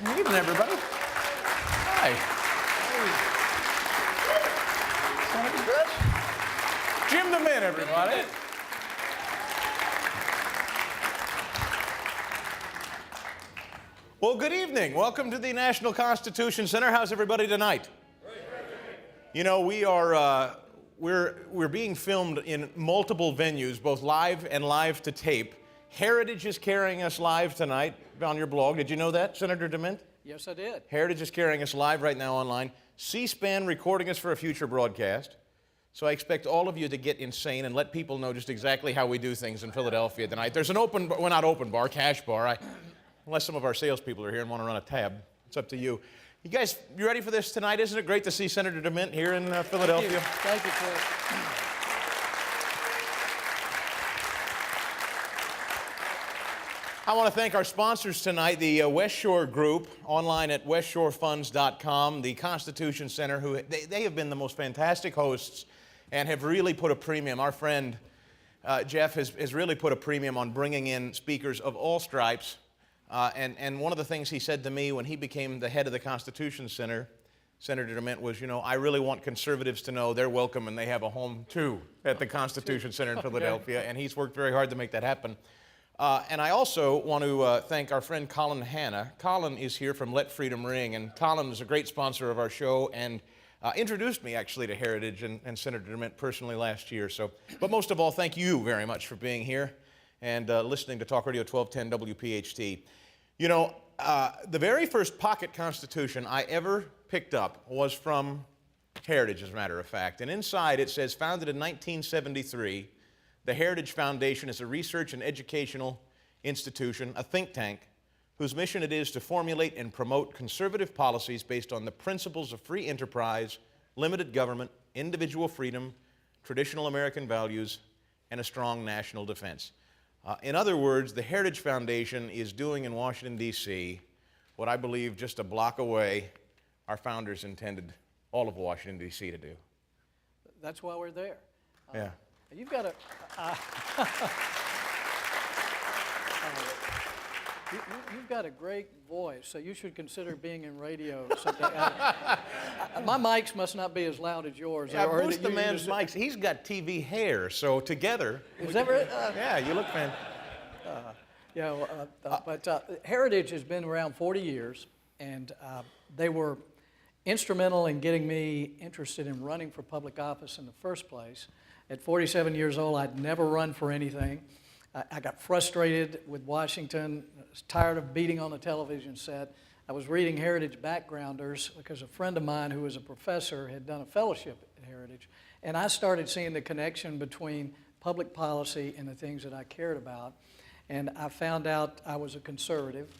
Good evening, everybody. Hi. Senator Chris. Jim DeMint, everybody. Well, good evening. Welcome to the National Constitution Center. How's everybody tonight? You know, we're being filmed in multiple venues, both live and live to tape. Heritage is carrying us live tonight on your blog. Did you know that, Senator DeMint? Yes, I did. Heritage is carrying us live right now online. C-SPAN recording us for a future broadcast. So I expect all of you to get insane and let people know just exactly how we do things in Philadelphia tonight. There's an open, well, not open bar, cash bar. Unless some of our salespeople are here and want to run a tab. It's up to you. You guys, you ready for this tonight? Isn't it great to see Senator DeMint here in Philadelphia? Thank you, Chris. I want to thank our sponsors tonight, the West Shore Group, online at westshorefunds.com, the Constitution Center, who they have been the most fantastic hosts and have really put a premium. Our friend Jeff has really put a premium on bringing in speakers of all stripes. And one of the things he said to me when he became the head of the Constitution Center, Senator DeMint, was, you know, I really want conservatives to know they're welcome and they have a home, too, at the Constitution Center in Philadelphia. And he's worked very hard to make that happen. And I also want to thank our friend Colin Hanna. Colin is here from Let Freedom Ring, and Colin is a great sponsor of our show and introduced me actually to Heritage and Senator DeMint personally last year. So, but most of all, thank you very much for being here and listening to Talk Radio 1210 WPHT. You know, the very first pocket Constitution I ever picked up was from Heritage, as a matter of fact. And inside it says, founded in 1973, the Heritage Foundation is a research and educational institution, a think tank, whose mission it is to formulate and promote conservative policies based on the principles of free enterprise, limited government, individual freedom, traditional American values, and a strong national defense. In other words, the Heritage Foundation is doing in Washington, D.C., what I believe just a block away our founders intended all of Washington, D.C. to do. That's why we're there. Yeah. You've got a... You've got a great voice, so you should consider being in radio someday. My mics must not be as loud as yours. Yeah, boost the man's mics. He's got TV hair, so together... Is that right? Yeah, you look fantastic. But Heritage has been around 40 years, and they were instrumental in getting me interested in running for public office in the first place. At 47 years old, I'd never run for anything. I got frustrated with Washington. I was tired of beating on the television set. I was reading Heritage Backgrounders because a friend of mine who was a professor had done a fellowship at Heritage. And I started seeing the connection between public policy and the things that I cared about. And I found out I was a conservative.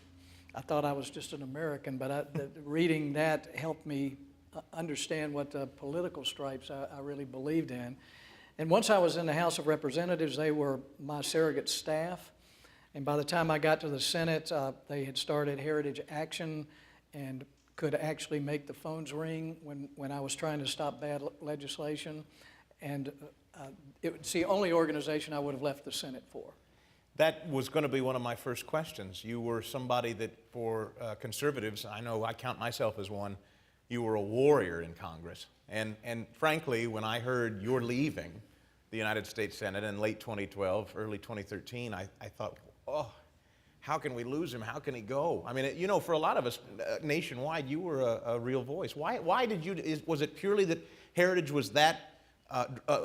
I thought I was just an American, but reading that helped me understand what the political stripes I really believed in. And once I was in the House of Representatives, they were my surrogate staff. And by the time I got to the Senate, they had started Heritage Action and could actually make the phones ring when I was trying to stop bad legislation. And it's the only organization I would have left the Senate for. That was going to be one of my first questions. You were somebody that, for conservatives, I know I count myself as one, you were a warrior in Congress. And frankly, when I heard you're leaving the United States Senate in late 2012, early 2013, I thought, oh, how can we lose him? How can he go? I mean, you know, for a lot of us nationwide, you were a real voice. Why did you, was it purely that Heritage was that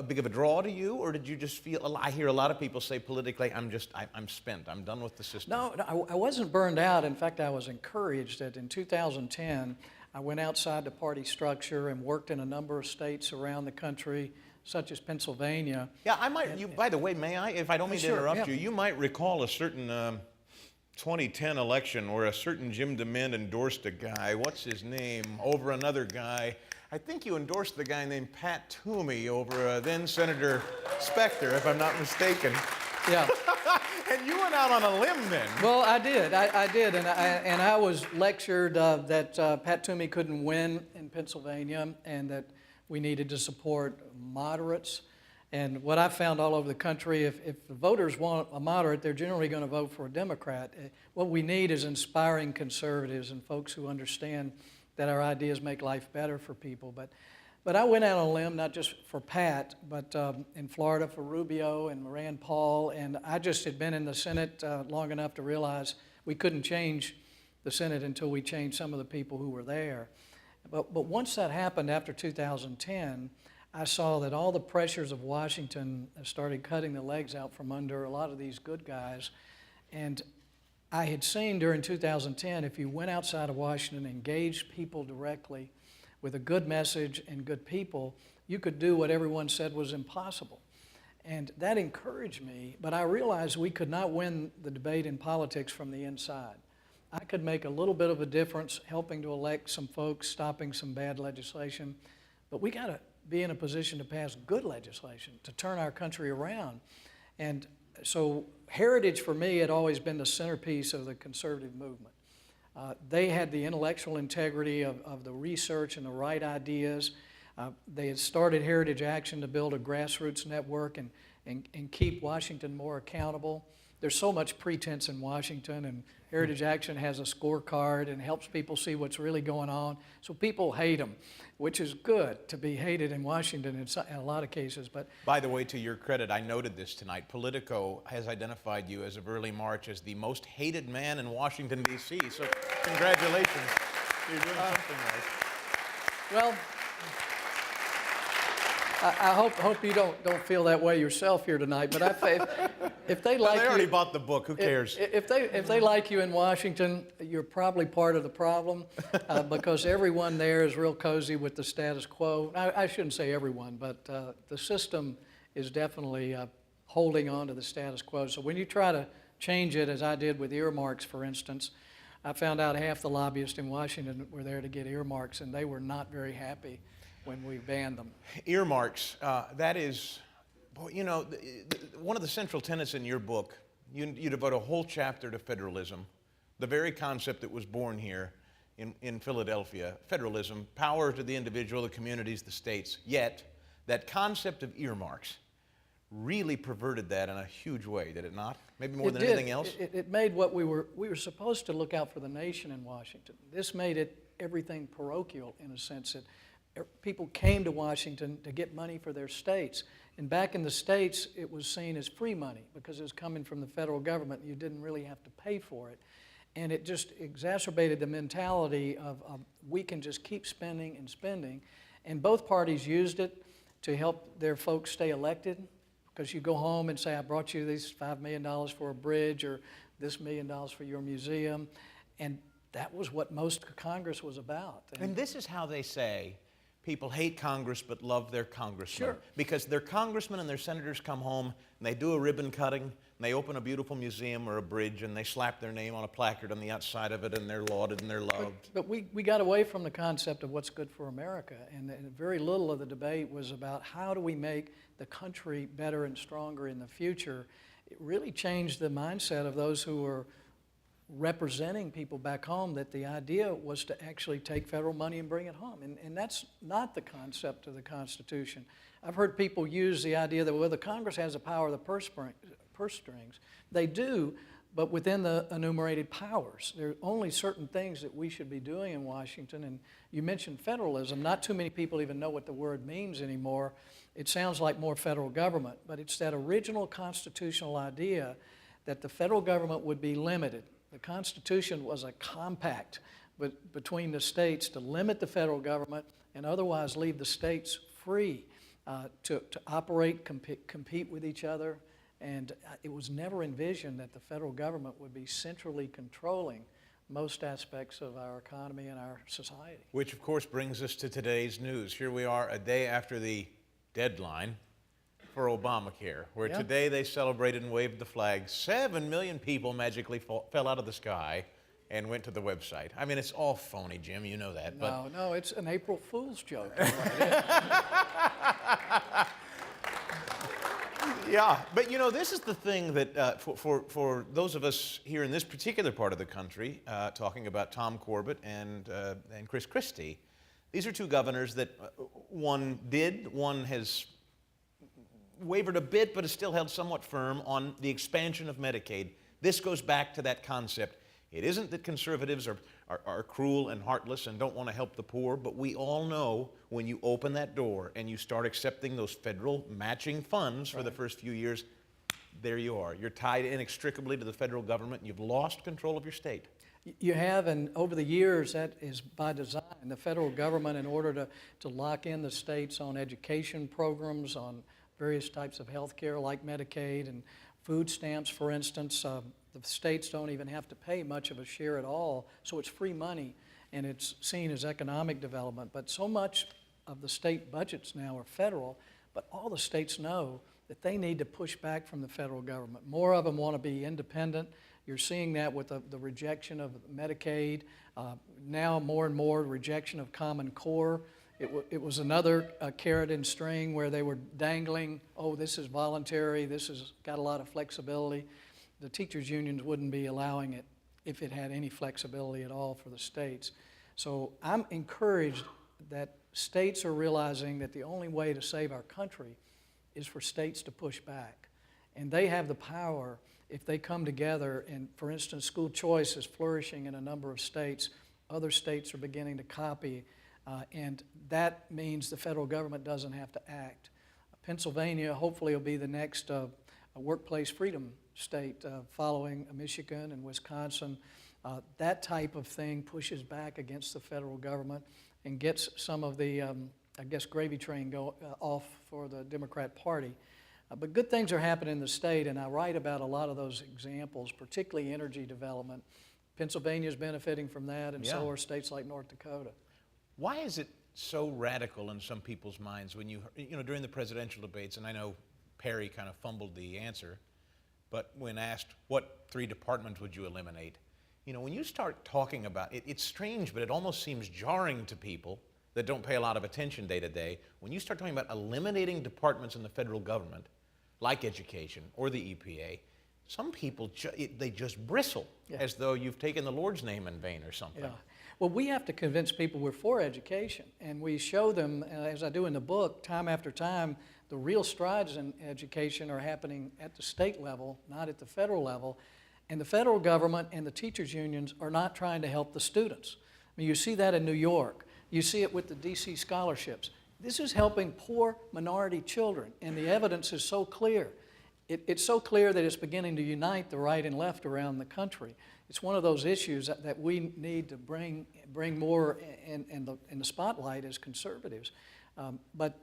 big of a draw to you, or did you just feel, I hear a lot of people say politically, I'm spent, I'm done with the system. No, I wasn't burned out. In fact, I was encouraged that in 2010, I went outside the party structure and worked in a number of states around the country, such as Pennsylvania. Yeah, I might, by the way, may I, if I don't mean to interrupt you, you might recall a certain 2010 election where a certain Jim DeMint endorsed a guy, what's his name, over another guy. I think you endorsed the guy named Pat Toomey over then Senator Specter, if I'm not mistaken. Yeah. And you went out on a limb then. Well, I did. I did. And I was lectured that Pat Toomey couldn't win in Pennsylvania and that we needed to support moderates. And what I've found all over the country, if the voters want a moderate, they're generally going to vote for a Democrat. What we need is inspiring conservatives and folks who understand that our ideas make life better for people. But I went out on a limb, not just for Pat, but in Florida for Rubio and Rand Paul, and I just had been in the Senate long enough to realize we couldn't change the Senate until we changed some of the people who were there. But once that happened after 2010, I saw that all the pressures of Washington started cutting the legs out from under a lot of these good guys. And I had seen during 2010, if you went outside of Washington and engaged people directly with a good message and good people, you could do what everyone said was impossible. And that encouraged me, but I realized we could not win the debate in politics from the inside. I could make a little bit of a difference helping to elect some folks, stopping some bad legislation, but we got to be in a position to pass good legislation, to turn our country around. And so Heritage for me had always been the centerpiece of the conservative movement. They had the intellectual integrity of the research and the right ideas. They had started Heritage Action to build a grassroots network and keep Washington more accountable. There's so much pretense in Washington, and Heritage Action has a scorecard and helps people see what's really going on. So people hate them, which is good to be hated in Washington in a lot of cases. But by the way, to your credit, I noted this tonight. Politico has identified you as of early March as the most hated man in Washington, D.C. So congratulations. You're doing something right. Well, I hope you don't feel that way yourself here tonight. But if they like they already you, bought the book. Who cares? If they like you in Washington, you're probably part of the problem because everyone there is real cozy with the status quo. I shouldn't say everyone, but the system is definitely holding on to the status quo. So when you try to change it, as I did with earmarks, for instance, I found out half the lobbyists in Washington were there to get earmarks, and they were not very happy when we banned them. Earmarks, that is, boy, you know, one of the central tenets in your book, you devote a whole chapter to federalism, the very concept that was born here in Philadelphia, federalism, power to the individual, the communities, the states. Yet, that concept of earmarks really perverted that in a huge way, did it not? Maybe more than anything else? It made what we were supposed to look out for the nation in Washington. This made it everything parochial in a sense that people came to Washington to get money for their states. And back in the states, it was seen as free money because it was coming from the federal government. You didn't really have to pay for it. And it just exacerbated the mentality of we can just keep spending and spending. And both parties used it to help their folks stay elected because you go home and say, I brought you this $5 million for a bridge or this $1 million for your museum. And that was what most of Congress was about. And this is how they say people hate Congress but love their congressmen. Sure. Because their congressmen and their senators come home and they do a ribbon cutting and they open a beautiful museum or a bridge and they slap their name on a placard on the outside of it and they're lauded and they're loved. But we got away from the concept of what's good for America, and very little of the debate was about how do we make the country better and stronger in the future. It really changed the mindset of those who were representing people back home that the idea was to actually take federal money and bring it home. And that's not the concept of the Constitution. I've heard people use the idea that, well, the Congress has the power of the purse strings. They do, but within the enumerated powers. There are only certain things that we should be doing in Washington. And you mentioned federalism. Not too many people even know what the word means anymore. It sounds like more federal government, but it's that original constitutional idea that the federal government would be limited. The Constitution was a compact between the states to limit the federal government and otherwise leave the states free to operate, compete with each other. And it was never envisioned that the federal government would be centrally controlling most aspects of our economy and our society. Which, of course, brings us to today's news. Here we are a day after the deadline for Obamacare, where today they celebrated and waved the flag. 7 million people magically fell out of the sky and went to the website. I mean, it's all phony, Jim, you know that. No, it's an April Fool's joke. Yeah, but you know, this is the thing that for those of us here in this particular part of the country, talking about Tom Corbett and Chris Christie, these are two governors that one has wavered a bit, but has still held somewhat firm on the expansion of Medicaid. This goes back to that concept. It isn't that conservatives are cruel and heartless and don't want to help the poor, but we all know when you open that door and you start accepting those federal matching funds for the first few years, there you are. You're tied inextricably to the federal government. You've lost control of your state. You have, and over the years, that is by design. The federal government, in order to lock in the states on education programs, on various types of health care like Medicaid and food stamps, for instance, the states don't even have to pay much of a share at all, so it's free money, and it's seen as economic development. But so much of the state budgets now are federal, but all the states know that they need to push back from the federal government. More of them want to be independent. You're seeing that with the rejection of Medicaid, now more and more rejection of Common Core. It was another carrot and string where they were dangling, oh, this is voluntary, this has got a lot of flexibility. The teachers' unions wouldn't be allowing it if it had any flexibility at all for the states. So I'm encouraged that states are realizing that the only way to save our country is for states to push back. And they have the power if they come together, and for instance, school choice is flourishing in a number of states. Other states are beginning to copy, and that means the federal government doesn't have to act. Pennsylvania hopefully will be the next workplace freedom state following Michigan and Wisconsin. That type of thing pushes back against the federal government and gets some of the, I guess, gravy train off for the Democrat Party. But good things are happening in the state, and I write about a lot of those examples, particularly energy development. Pennsylvania is benefiting from that, and so are states like North Dakota. Why is it so radical in some people's minds when you know, during the presidential debates, and I know Perry kind of fumbled the answer, but when asked, what 3 departments would you eliminate? You know, when you start talking about it, it's strange, but it almost seems jarring to people that don't pay a lot of attention day to day. When you start talking about eliminating departments in the federal government, like education or the EPA, some people, they just bristle as though you've taken the Lord's name in vain or something. Yeah. Well, we have to convince people we're for education, and we show them, as I do in the book, time after time, the real strides in education are happening at the state level, not at the federal level, and the federal government and the teachers' unions are not trying to help the students. I mean, you see that in New York. You see it with the DC scholarships. This is helping poor minority children, and the evidence is so clear. It's so clear that it's beginning to unite the right and left around the country. It's one of those issues that we need to bring more in the spotlight as conservatives. But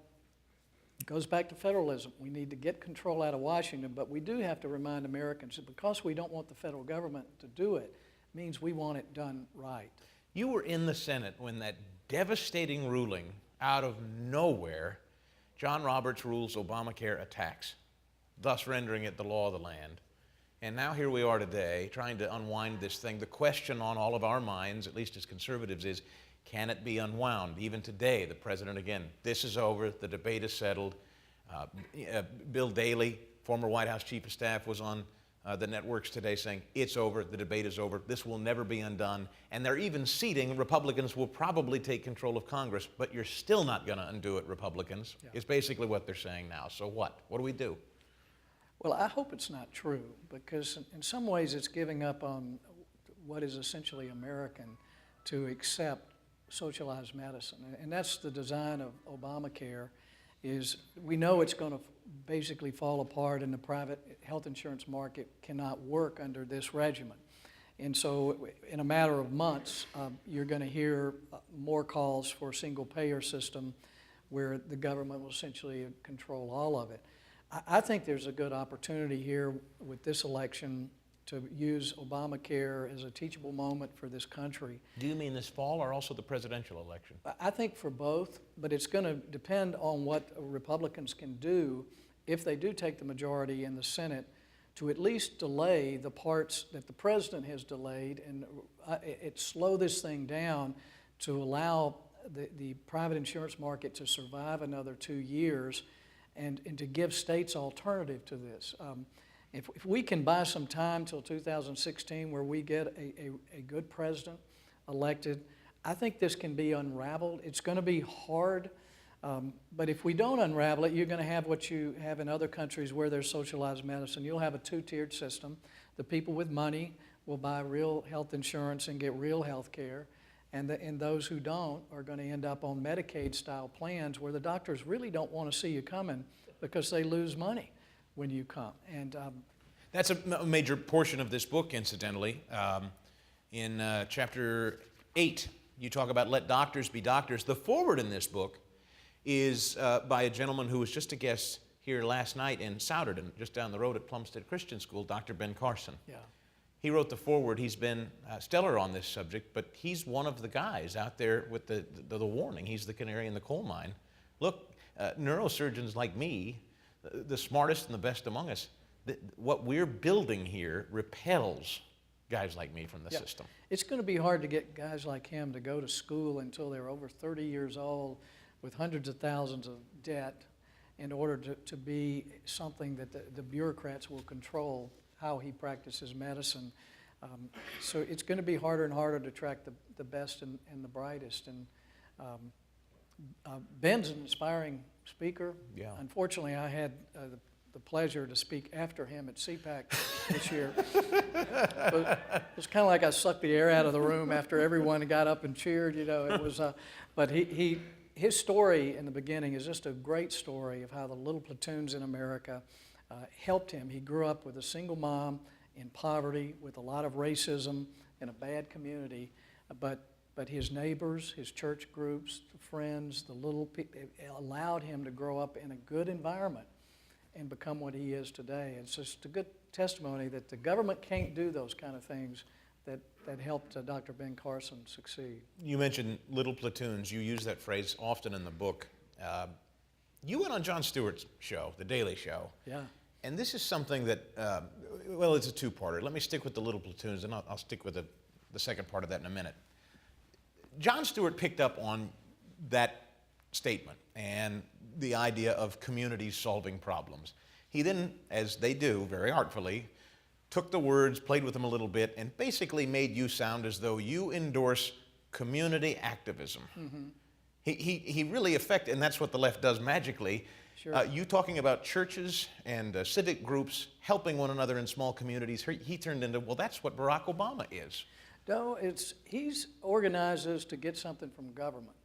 it goes back to federalism. We need to get control out of Washington, but we do have to remind Americans that because we don't want the federal government to do it, means we want it done right. You were in the Senate when that devastating ruling out of nowhere, John Roberts rules Obamacare a tax, thus rendering it the law of the land. And now here we are today trying to unwind this thing. The question on all of our minds, at least as conservatives, is can it be unwound? Even today, the president, again, this is over, the debate is settled. Bill Daley, former White House chief of staff, was on the networks today saying it's over, the debate is over, this will never be undone. And they're even ceding Republicans will probably take control of Congress, but you're still not going to undo it, Republicans, is basically what they're saying now. So what? What do we do? Well, I hope it's not true, because in some ways it's giving up on what is essentially American to accept socialized medicine. And that's the design of Obamacare, is we know it's going to basically fall apart and the private health insurance market cannot work under this regimen. And so in a matter of months, you're going to hear more calls for a single payer system where the government will essentially control all of it. I think there's a good opportunity here with this election to use Obamacare as a teachable moment for this country. Do you mean this fall or also the presidential election? I think for both, but it's going to depend on what Republicans can do if they do take the majority in the Senate to at least delay the parts that the president has delayed and slow this thing down to allow the private insurance market to survive another 2 years and to give states alternative to this. If we can buy some time till 2016 where we get a good president elected, I think this can be unraveled. It's going to be hard. But if we don't unravel it, you're going to have what you have in other countries where there's socialized medicine. You'll have a two-tiered system. The people with money will buy real health insurance and get real health care, and those who don't are going to end up on Medicaid-style plans where the doctors really don't want to see you coming because they lose money when you come. And that's a major portion of this book, incidentally. In chapter 8, you talk about let doctors be doctors. The foreword in this book is by a gentleman who was just a guest here last night in Souderton, just down the road at Plumstead Christian School, Dr. Ben Carson. yeah. He wrote the foreword. He's been stellar on this subject, but he's one of the guys out there with the warning. He's the canary in the coal mine. Look, neurosurgeons like me, the smartest and the best among us, what we're building here repels guys like me from the system. It's going to be hard to get guys like him to go to school until they're over 30 years old with hundreds of thousands of debt in order to be something that the bureaucrats will control how he practices medicine. So it's going to be harder and harder to attract the best and the brightest. And Ben's an inspiring speaker. Yeah. Unfortunately, I had the pleasure to speak after him at CPAC this year. It was kind of like I sucked the air out of the room after everyone got up and cheered. You know, it was. But his story in the beginning is just a great story of how the little platoons in America helped him. He grew up with a single mom in poverty, with a lot of racism, in a bad community, but his neighbors, his church groups, the friends, the little people, allowed him to grow up in a good environment and become what he is today. It's just a good testimony that the government can't do those kind of things that helped Dr. Ben Carson succeed. You mentioned little platoons. You use that phrase often in the book. You went on Jon Stewart's show, The Daily Show. Yeah. And this is something that, well, it's a two-parter. Let me stick with the little platoons, and I'll stick with the second part of that in a minute. Jon Stewart picked up on that statement and the idea of communities solving problems. He then, as they do very artfully, took the words, played with them a little bit, and basically made you sound as though you endorse community activism. Mm-hmm. He really affected, and that's what the left does magically. Sure. You talking about churches and civic groups helping one another in small communities, he turned into, well, that's what Barack Obama is. No, he's organizes to get something from government.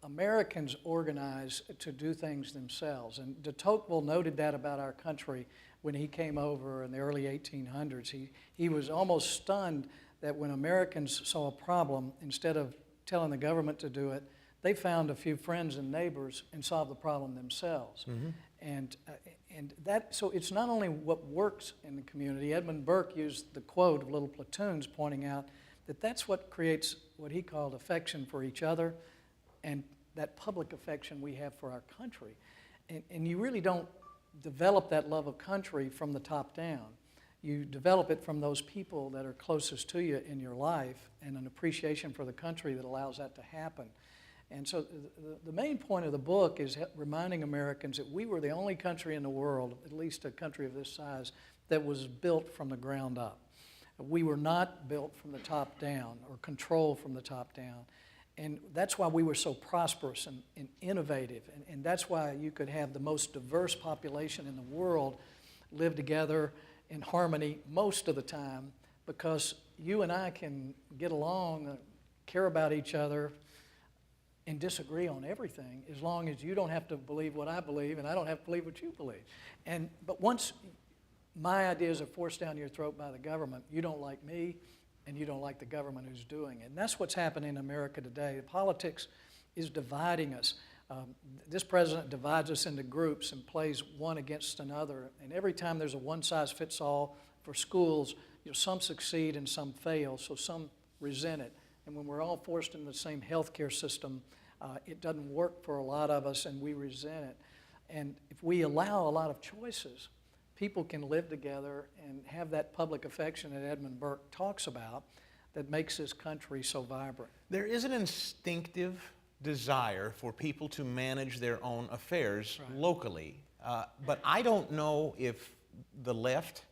Americans organize to do things themselves, and de Tocqueville noted that about our country when he came over in the early 1800s. He was almost stunned that when Americans saw a problem, instead of telling the government to do it, they found a few friends and neighbors and solved the problem themselves. Mm-hmm. And that, so it's not only what works in the community. Edmund Burke used the quote of little platoons, pointing out that that's what creates what he called affection for each other and that public affection we have for our country. And you really don't develop that love of country from the top down. You develop it from those people that are closest to you in your life and an appreciation for the country that allows that to happen. And so the main point of the book is reminding Americans that we were the only country in the world, at least a country of this size, that was built from the ground up. We were not built from the top down or controlled from the top down. And that's why we were so prosperous and innovative. And that's why you could have the most diverse population in the world live together in harmony most of the time, because you and I can get along, care about each other, and disagree on everything, as long as you don't have to believe what I believe and I don't have to believe what you believe. But once my ideas are forced down your throat by the government, you don't like me and you don't like the government who's doing it. And that's what's happening in America today. Politics is dividing us. This president divides us into groups and plays one against another. And every time there's a one-size-fits-all for schools, some succeed and some fail, so some resent it. And when we're all forced into the same healthcare system, it doesn't work for a lot of us, and we resent it. And if we allow a lot of choices, people can live together and have that public affection that Edmund Burke talks about that makes this country so vibrant. There is an instinctive desire for people to manage their own affairs locally, but I don't know if the left,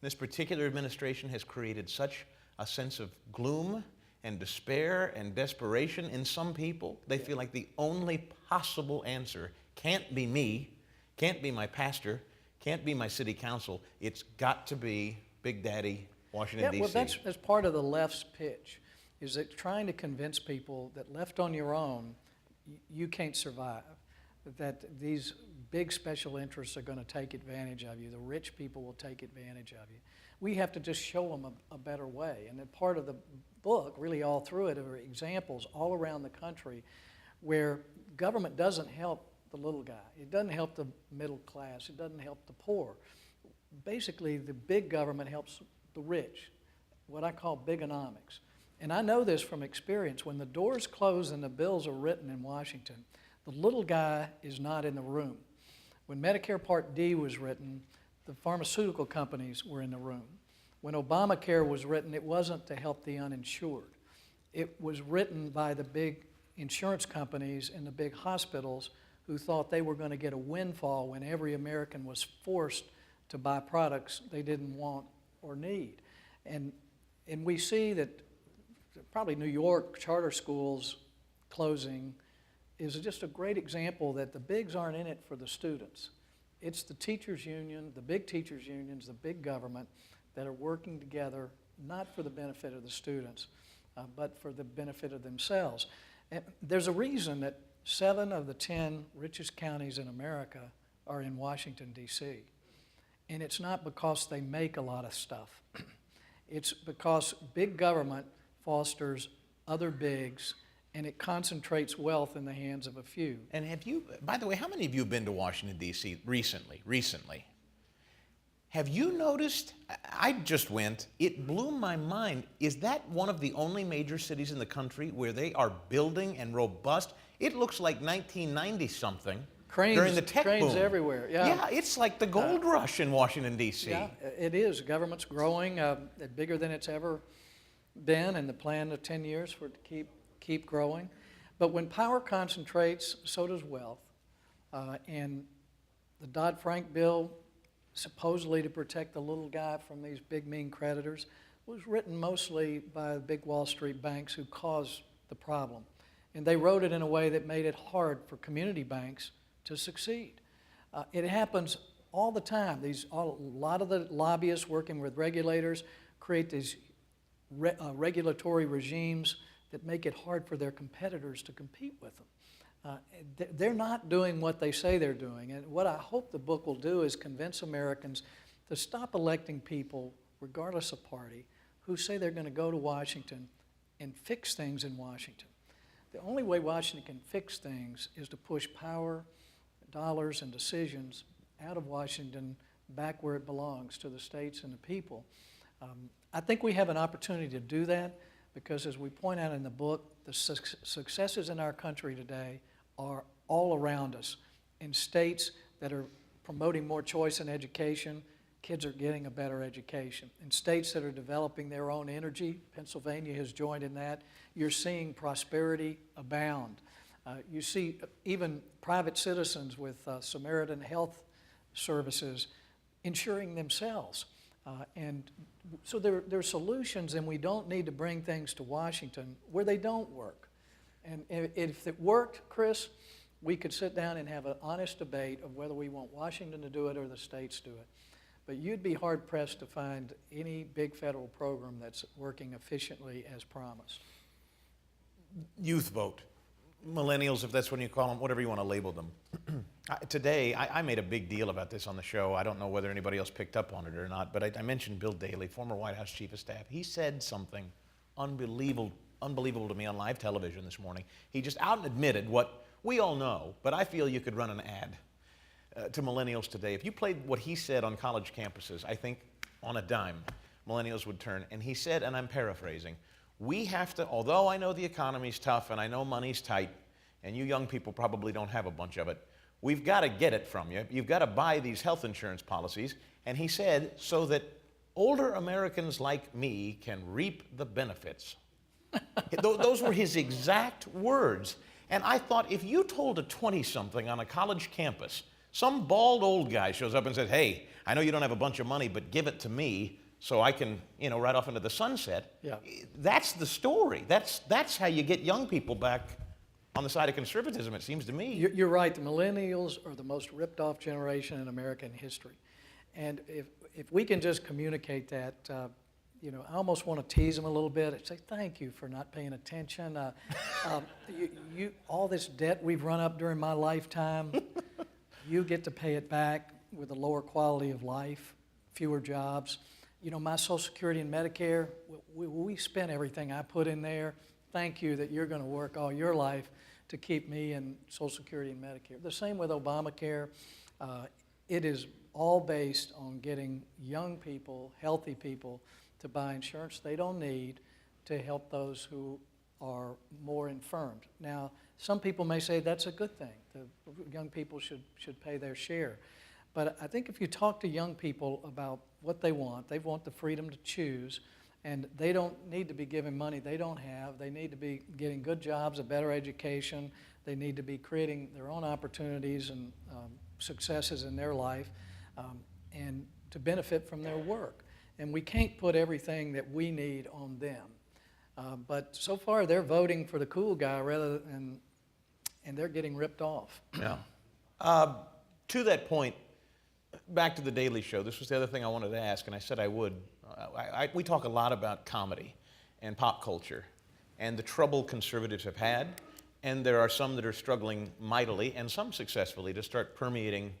this particular administration, has created such a sense of gloom and despair and desperation in some people. They feel like the only possible answer can't be me, can't be my pastor, can't be my city council. It's got to be Big Daddy, Washington, D.C. Well, that's part of the left's pitch, is that trying to convince people that left on your own, you can't survive, that these big special interests are going to take advantage of you. The rich people will take advantage of you. We have to just show them a better way. And then part of the book, really all through it, are examples all around the country where government doesn't help the little guy. It doesn't help the middle class. It doesn't help the poor. Basically, the big government helps the rich, what I call bigonomics. And I know this from experience. When the doors close and the bills are written in Washington, the little guy is not in the room. When Medicare Part D was written, the pharmaceutical companies were in the room. When Obamacare was written, it wasn't to help the uninsured. It was written by the big insurance companies and the big hospitals who thought they were going to get a windfall when every American was forced to buy products they didn't want or need. And we see that probably New York charter schools closing is just a great example that the bigs aren't in it for the students. It's the teachers union, the big teachers unions, the big government that are working together, not for the benefit of the students, but for the benefit of themselves. And there's a reason that 7 of the 10 richest counties in America are in Washington, D.C. And it's not because they make a lot of stuff. It's because big government fosters other bigs, and it concentrates wealth in the hands of a few. And have you, by the way, how many of you have been to Washington, D.C. recently? Have you noticed, I just went, it blew my mind. Is that one of the only major cities in the country where they are building and robust? It looks like 1990-something during the tech boom. Cranes everywhere, yeah. Yeah, it's like the gold rush in Washington, D.C. Yeah, it is. Government's growing bigger than it's ever been, and the plan of 10 years for it to keep growing. But when power concentrates, so does wealth. And the Dodd-Frank bill, supposedly to protect the little guy from these big, mean creditors, was written mostly by the big Wall Street banks who caused the problem. And they wrote it in a way that made it hard for community banks to succeed. It happens all the time. A lot of the lobbyists working with regulators create these regulatory regimes that make it hard for their competitors to compete with them. They're not doing what they say they're doing. And what I hope the book will do is convince Americans to stop electing people, regardless of party, who say they're going to go to Washington and fix things in Washington. The only way Washington can fix things is to push power, dollars, and decisions out of Washington back where it belongs, to the states and the people. I think we have an opportunity to do that because, as we point out in the book, the successes in our country today are all around us. In states that are promoting more choice in education, kids are getting a better education. In states that are developing their own energy, Pennsylvania has joined in that, you're seeing prosperity abound. You see even private citizens with Samaritan Health Services insuring themselves. And so there are solutions, and we don't need to bring things to Washington where they don't work. And if it worked, Chris, we could sit down and have an honest debate of whether we want Washington to do it or the states do it. But you'd be hard-pressed to find any big federal program that's working efficiently as promised. Youth vote. Millennials, if that's what you call them, whatever you want to label them. Today, I made a big deal about this on the show. I don't know whether anybody else picked up on it or not, but I mentioned Bill Daley, former White House Chief of Staff. He said something unbelievable to me on live television this morning. He just out and admitted what we all know, but I feel you could run an ad to millennials today. If you played what he said on college campuses, I think on a dime, millennials would turn. And he said, and I'm paraphrasing, we have to, although I know the economy's tough and I know money's tight, and you young people probably don't have a bunch of it, we've got to get it from you. You've got to buy these health insurance policies. And he said, so that older Americans like me can reap the benefits. Those were his exact words. And I thought, if you told a 20-something on a college campus, some bald old guy shows up and says, hey, I know you don't have a bunch of money, but give it to me. so I can, ride off into the sunset. Yeah. That's the story. That's how you get young people back on the side of conservatism, it seems to me. You're right. The millennials are the most ripped off generation in American history. And if we can just communicate that, I almost want to tease them a little bit and say, thank you for not paying attention. All this debt we've run up during my lifetime, you get to pay it back with a lower quality of life, fewer jobs. My Social Security and Medicare, we spent everything I put in there. Thank you that you're going to work all your life to keep me in Social Security and Medicare. The same with Obamacare. It is all based on getting young people, healthy people, to buy insurance they don't need to help those who are more infirmed. Now, some people may say that's a good thing. The young people should pay their share. But I think if you talk to young people about what they want the freedom to choose, and they don't need to be given money they don't have. They need to be getting good jobs, a better education. They need to be creating their own opportunities and successes in their life, and to benefit from their work. And we can't put everything that we need on them. But so far, they're voting for the cool guy and they're getting ripped off. Yeah. To that point, back to the Daily Show, this was the other thing I wanted to ask, and I said I would. We talk a lot about comedy and pop culture and the trouble conservatives have had, and there are some that are struggling mightily, and some successfully, to start permeating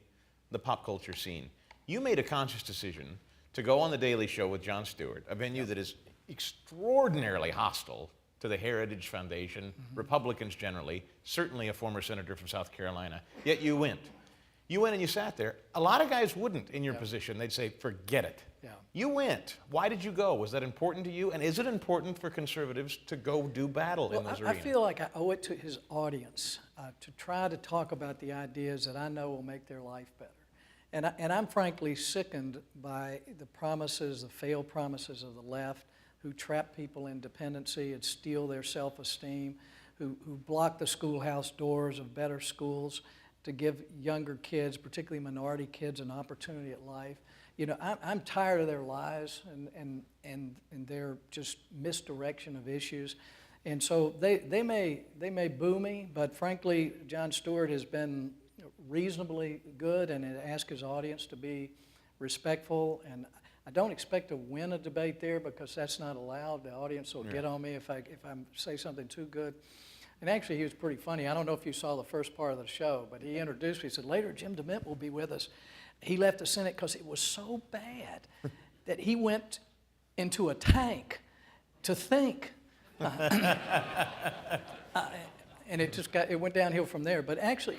the pop culture scene. You made a conscious decision to go on the Daily Show with Jon Stewart, a venue that is extraordinarily hostile to the Heritage Foundation, Republicans generally, certainly a former senator from South Carolina, yet you went. You went and you sat there. A lot of guys wouldn't in your position. They'd say, forget it. Yeah. You went. Why did you go? Was that important to you? And is it important for conservatives to go do battle in those arenas? I feel like I owe it to his audience to try to talk about the ideas that I know will make their life better. And I'm frankly sickened by the promises, the failed promises of the left, who trap people in dependency and steal their self-esteem, who block the schoolhouse doors of better schools to give younger kids, particularly minority kids, an opportunity at life. I'm tired of their lies and their just misdirection of issues. And so they may boo me, but frankly, Jon Stewart has been reasonably good and asked his audience to be respectful. And I don't expect to win a debate there because that's not allowed. The audience will get on me if I say something too good. And actually, he was pretty funny. I don't know if you saw the first part of the show, but he introduced me. He said, later, Jim DeMint will be with us. He left the Senate because it was so bad that he went into a tank to think. And it went downhill from there. But actually,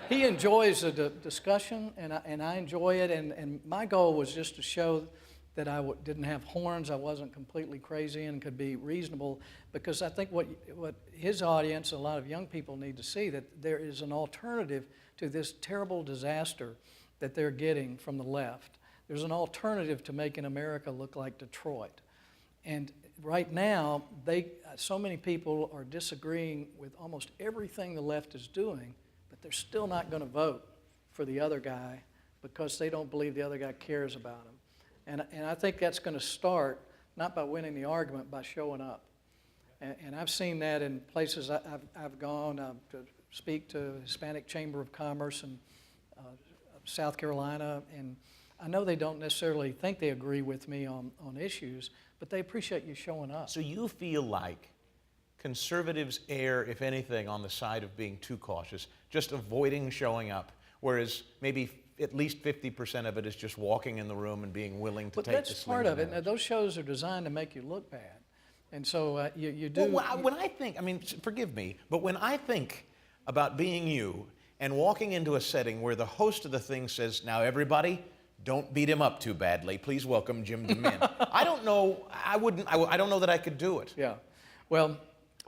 he enjoys the discussion, and I enjoy it. And my goal was just to show that I didn't have horns, I wasn't completely crazy, and could be reasonable. Because I think what his audience, a lot of young people, need to see, that there is an alternative to this terrible disaster that they're getting from the left. There's an alternative to making America look like Detroit. And right now, so many people are disagreeing with almost everything the left is doing, but they're still not going to vote for the other guy because they don't believe the other guy cares about them. And I think that's going to start not by winning the argument, by showing up. And I've seen that in places I've gone to speak to the Hispanic Chamber of Commerce in South Carolina, and I know they don't necessarily think they agree with me on issues, but they appreciate you showing up. So you feel like conservatives err, if anything, on the side of being too cautious, just avoiding showing up, whereas maybe at least 50% of it is just walking in the room and being willing to take the slings. But that's part of it. Now, those shows are designed to make you look bad. And so you do... Well, when I think, I mean, forgive me, but when I think about being you and walking into a setting where the host of the thing says, now everybody, don't beat him up too badly. Please welcome Jim DeMint. I don't know, I don't know that I could do it. Yeah. Well,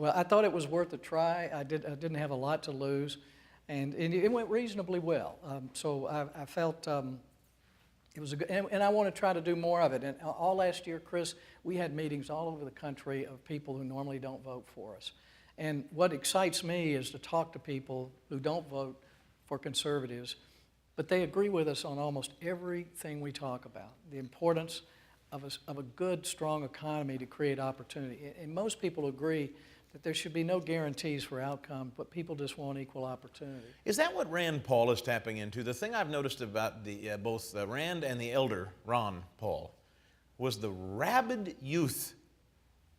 I thought it was worth a try. I didn't have a lot to lose, and it went reasonably well. So I felt it was a good, and I want to try to do more of it. And all last year, Chris, we had meetings all over the country of people who normally don't vote for us. And what excites me is to talk to people who don't vote for conservatives, but they agree with us on almost everything we talk about. The importance of a good, strong economy to create opportunity. And most people agree that there should be no guarantees for outcome, but people just want equal opportunity. Is that what Rand Paul is tapping into? The thing I've noticed about both Rand and the elder, Ron Paul, was the rabid youth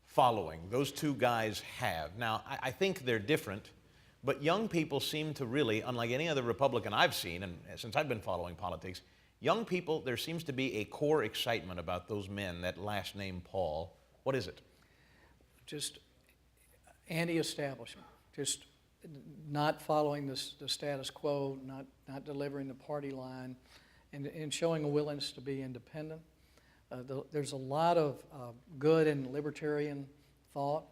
following those two guys have. Now, I think they're different, but young people seem to really, unlike any other Republican I've seen, and since I've been following politics, young people, there seems to be a core excitement about those men, that last name Paul. What is it? Just anti-establishment, just not following the status quo, not delivering the party line, and showing a willingness to be independent. There's a lot of good in libertarian thought.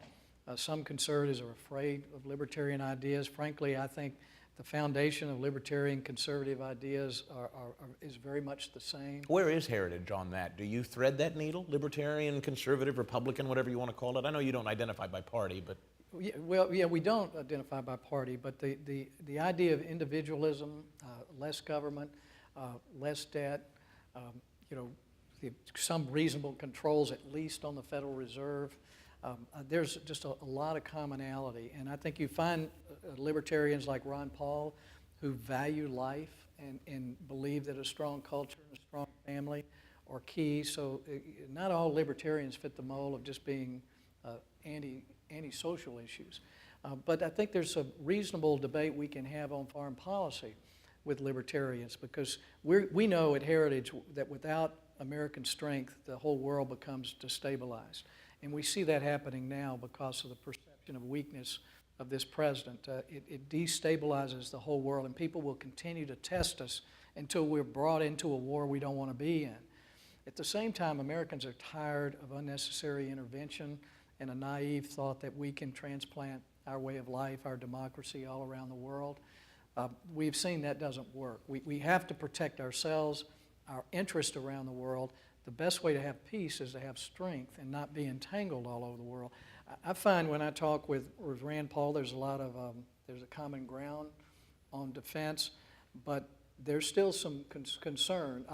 Some conservatives are afraid of libertarian ideas. Frankly, I think the foundation of libertarian conservative ideas is very much the same. Where is Heritage on that? Do you thread that needle? Libertarian, conservative, Republican, whatever you want to call it? I know you don't identify by party, but... Yeah, we don't identify by party, but the idea of individualism, less government, less debt, some reasonable controls, at least on the Federal Reserve. There's just a lot of commonality, and I think you find libertarians like Ron Paul who value life and believe that a strong culture and a strong family are key. So not all libertarians fit the mold of just being anti-social issues. But I think there's a reasonable debate we can have on foreign policy with libertarians, because we know at Heritage that without American strength, the whole world becomes destabilized. And we see that happening now because of the perception of weakness of this president. It destabilizes the whole world, and people will continue to test us until we're brought into a war we don't want to be in. At the same time, Americans are tired of unnecessary intervention and a naive thought that we can transplant our way of life, our democracy all around the world. We've seen that doesn't work. We have to protect ourselves, our interest around the world. The best way to have peace is to have strength and not be entangled all over the world. I find when I talk with Rand Paul, there's a lot of, there's a common ground on defense, but there's still some concern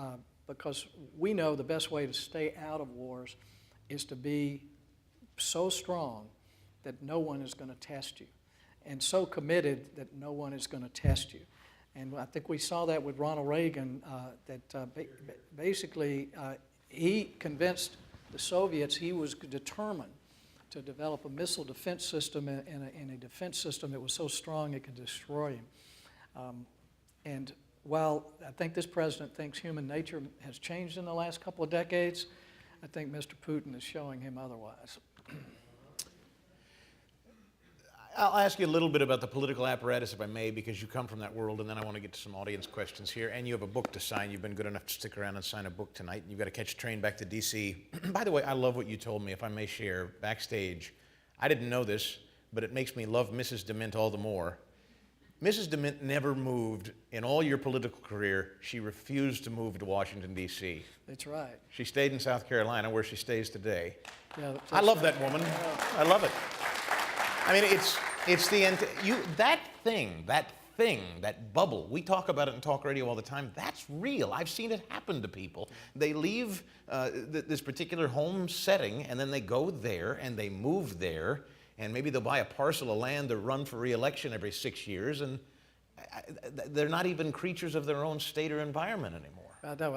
because we know the best way to stay out of wars is to be so strong that no one is going to test you, and so committed that no one is going to test you. And I think we saw that with Ronald Reagan, basically he convinced the Soviets he was determined to develop a missile defense system and a defense system that was so strong it could destroy him. And while I think this president thinks human nature has changed in the last couple of decades, I think Mr. Putin is showing him otherwise. I'll ask you a little bit about the political apparatus, if I may, because you come from that world, and then I want to get to some audience questions here. And you have a book to sign. You've been good enough to stick around and sign a book tonight. You've got to catch a train back to D.C. By the way, I love what you told me, if I may share, backstage. I didn't know this, but it makes me love Mrs. DeMint all the more. Mrs. DeMint never moved in all your political career. She refused to move to Washington, D.C. That's right. She stayed in South Carolina, where she stays today. Yeah, I love that woman. I love it. I mean, it's that bubble. We talk about it in talk radio all the time. That's real. I've seen it happen to people. They leave this particular home setting, and then they go there, and they move there, and maybe they'll buy a parcel of land to run for re-election every 6 years, and they're not even creatures of their own state or environment anymore. I know.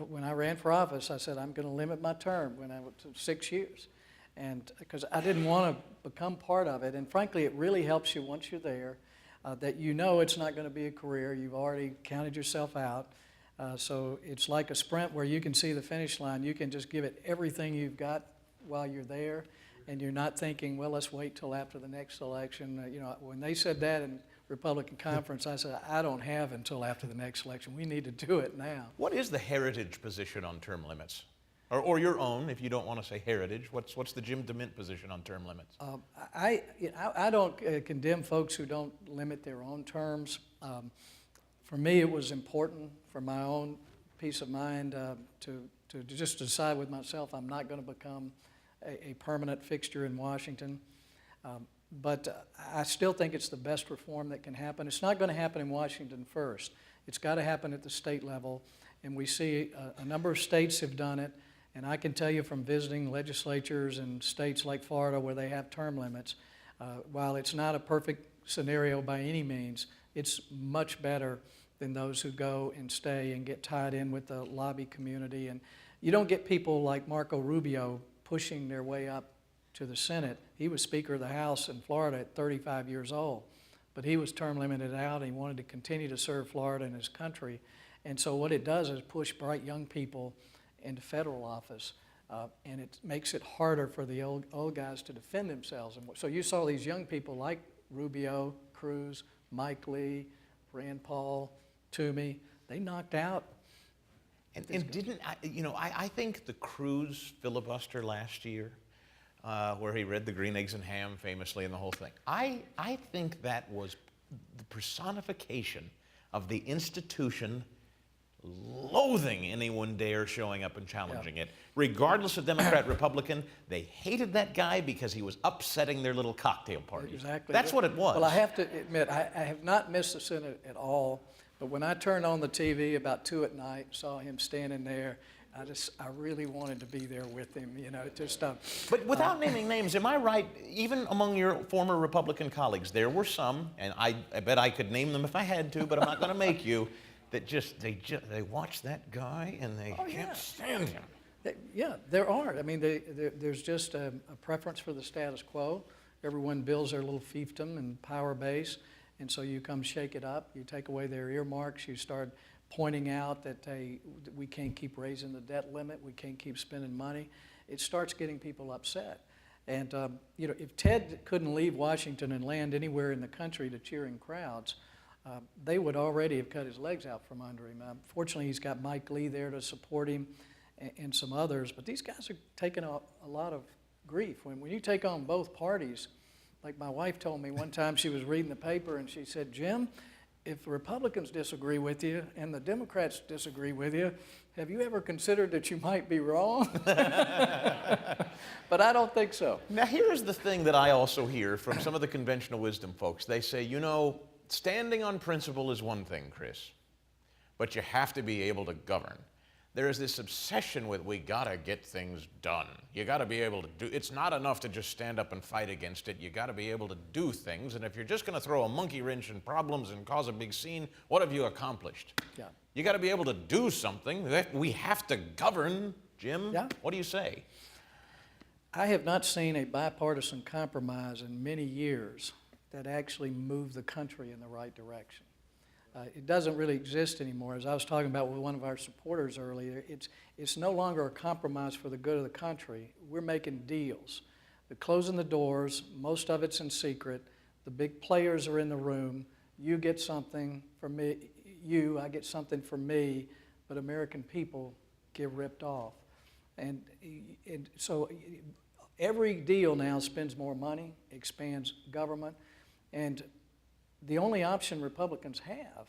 When I ran for office, I said I'm going to limit my term when I was 6 years. And because I didn't want to become part of it. And frankly, it really helps you once you're there, that you know it's not going to be a career. You've already counted yourself out. So it's like a sprint where you can see the finish line. You can just give it everything you've got while you're there. And you're not thinking, well, let's wait till after the next election. When they said that in Republican conference, I said, I don't have until after the next election. We need to do it now. What is the Heritage position on term limits? Or your own, if you don't want to say Heritage. What's the Jim DeMint position on term limits? I don't condemn folks who don't limit their own terms. For me, it was important for my own peace of mind to just decide with myself I'm not going to become a permanent fixture in Washington. But I still think it's the best reform that can happen. It's not going to happen in Washington first. It's got to happen at the state level. And we see a number of states have done it. And I can tell you from visiting legislatures in states like Florida where they have term limits, while it's not a perfect scenario by any means, it's much better than those who go and stay and get tied in with the lobby community. And you don't get people like Marco Rubio pushing their way up to the Senate. He was Speaker of the House in Florida at 35 years old, but he was term limited out and he wanted to continue to serve Florida and his country. And so what it does is push bright young people into federal office, and it makes it harder for the old guys to defend themselves. And so you saw these young people like Rubio, Cruz, Mike Lee, Rand Paul, Toomey, they knocked out. And didn't, I think the Cruz filibuster last year, where he read the Green Eggs and Ham famously and the whole thing, I think that was the personification of the institution loathing anyone dare showing up and challenging it. Regardless of Democrat, Republican, they hated that guy because he was upsetting their little cocktail party. Exactly. That's what it was. Well, I have to admit, I have not missed the Senate at all, but when I turned on the TV about 2 at night, saw him standing there, I really wanted to be there with him, But without naming names, am I right, even among your former Republican colleagues, there were some, and I bet I could name them if I had to, but I'm not going to make you, that they watch that guy and they can't stand him. Yeah, there are. I mean, there's just a preference for the status quo. Everyone builds their little fiefdom and power base, and so you come shake it up. You take away their earmarks. You start pointing out that we can't keep raising the debt limit. We can't keep spending money. It starts getting people upset. And if Ted couldn't leave Washington and land anywhere in the country to cheering crowds, they would already have cut his legs out from under him. Fortunately, he's got Mike Lee there to support him and some others, but these guys are taking a lot of grief. When you take on both parties, like my wife told me one time, she was reading the paper and she said, Jim, if the Republicans disagree with you and the Democrats disagree with you, have you ever considered that you might be wrong? But I don't think so. Now, here's the thing that I also hear from some of the conventional wisdom folks. They say, standing on principle is one thing, Chris, but you have to be able to govern. There is this obsession with we gotta get things done. You gotta be able to do, it's not enough to just stand up and fight against it. You gotta be able to do things, and if you're just gonna throw a monkey wrench in problems and cause a big scene, what have you accomplished? Yeah. You gotta be able to do something. We have to govern, Jim. Yeah. What do you say? I have not seen a bipartisan compromise in many years that actually moved the country in the right direction. It doesn't really exist anymore. As I was talking about with one of our supporters earlier, it's no longer a compromise for the good of the country. We're making deals. They're closing the doors. Most of it's in secret. The big players are in the room. You get something from me. I get something from me, but American people get ripped off. And so every deal now spends more money, expands government, and the only option Republicans have,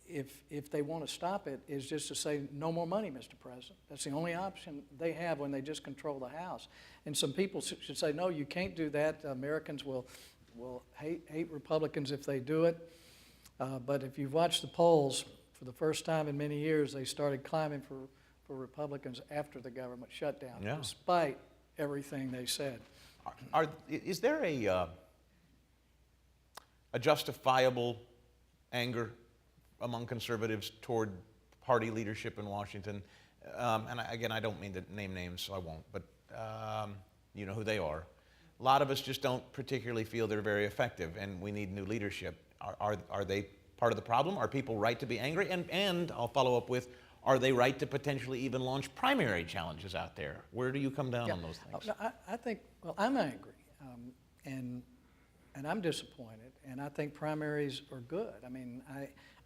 if they want to stop it, is just to say, no more money, Mr. President. That's the only option they have when they just control the House. And some people should say, no, you can't do that. Americans will hate Republicans if they do it. But if you've watched the polls, for the first time in many years, they started climbing for Republicans after the government shutdown, despite everything they said. Is there a justifiable anger among conservatives toward party leadership in Washington? And again, I don't mean to name names, so I won't, but you know who they are. A lot of us just don't particularly feel they're very effective, and we need new leadership. Are they part of the problem? Are people right to be angry? And I'll follow up with, are they right to potentially even launch primary challenges out there? Where do you come down on those things? I think, well, I'm angry, and I'm disappointed, and I think primaries are good. I mean,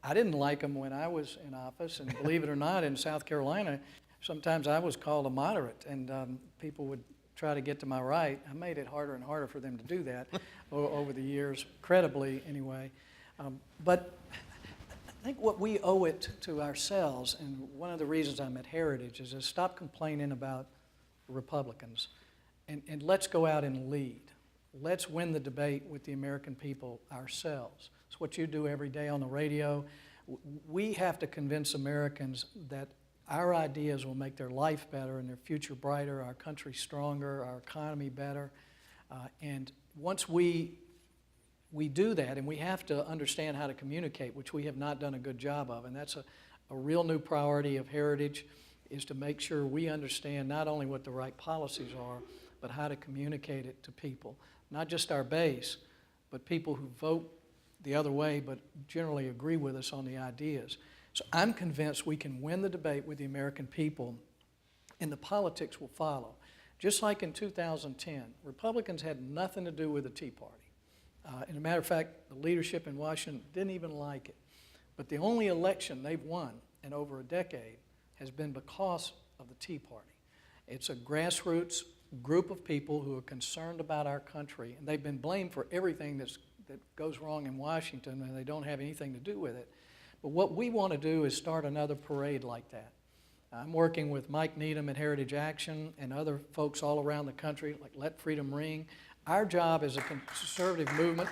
I didn't like them when I was in office, and believe it or not, in South Carolina, sometimes I was called a moderate, and people would try to get to my right. I made it harder and harder for them to do that over the years, credibly anyway. But I think what we owe it to ourselves, and one of the reasons I'm at Heritage, is to stop complaining about Republicans, and let's go out and lead. Let's win the debate with the American people ourselves. It's what you do every day on the radio. We have to convince Americans that our ideas will make their life better and their future brighter, our country stronger, our economy better. And once we do that, and we have to understand how to communicate, which we have not done a good job of, and that's a real new priority of Heritage, is to make sure we understand not only what the right policies are, but how to communicate it to people. Not just our base, but people who vote the other way, but generally agree with us on the ideas. So I'm convinced we can win the debate with the American people, and the politics will follow. Just like in 2010, Republicans had nothing to do with the Tea Party. And a matter of fact, the leadership in Washington didn't even like it. But the only election they've won in over a decade has been because of the Tea Party. It's a grassroots group of people who are concerned about our country, and they've been blamed for everything that goes wrong in Washington, and they don't have anything to do with it. But what we want to do is start another parade like that. I'm working with Mike Needham at Heritage Action and other folks all around the country, like Let Freedom Ring. Our job as a conservative movement,